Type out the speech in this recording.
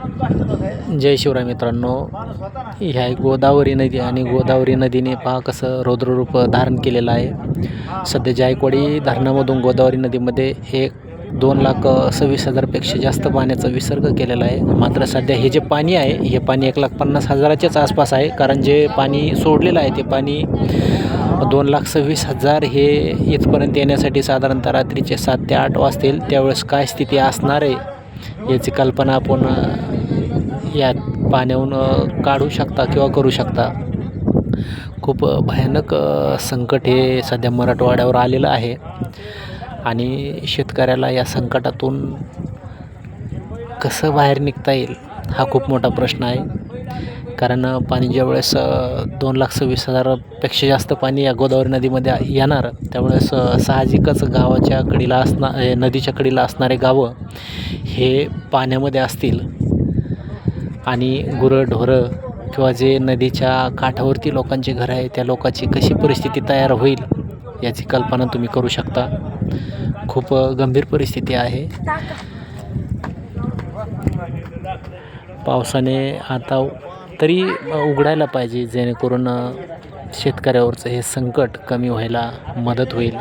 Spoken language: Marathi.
जय शिवराय मित्रांनो, ह्या गोदावरी नदी आणि गोदावरी नदीने पहा कसं रौद्ररूप धारण केलेलं आहे. सध्या जायकवाडी धरणामधून गोदावरी नदीमध्ये 2,26,000पेक्षा जास्त पाण्याचा विसर्ग केलेला आहे. मात्र सध्या हे जे पाणी आहे हे पाणी 1,50,000च्याच आसपास आहे. कारण जे पाणी सोडलेलं आहे ते पाणी 2,26,000 हे इथपर्यंत येण्यासाठी साधारणतः रात्रीचे 7 ते 8 वाजतील. त्यावेळेस काय स्थिती असणार आहे याची कल्पना आपण या पाण्याहून काढू शकता किंवा करू शकता. खूप भयानक संकट हे सध्या मराठवाड्यावर आलेलं आहे आणि शेतकऱ्याला या संकटातून कसं बाहेर निघता येईल हा खूप मोठा प्रश्न आहे. कारण पाणी ज्यावेळेस 2,26,000पेक्षा जास्त पाणी या गोदावरी नदीमध्ये येणार त्यावेळेस साहजिकच गावाच्या कडेला नदीच्या कडेला असणारे गावं हे पाण्यामध्ये असतील आणि गुरंढोरं किंवा जे नदीच्या काठावरती लोकांचे घरं आहे त्या लोकांची कशी परिस्थिती तयार होईल याची कल्पना तुम्ही करू शकता. खूप गंभीर परिस्थिती आहे. पावसाने आता तरी उघडायला पाहिजे जेणेकरून शेतकऱ्यावरचं हे संकट कमी व्हायला मदत होईल.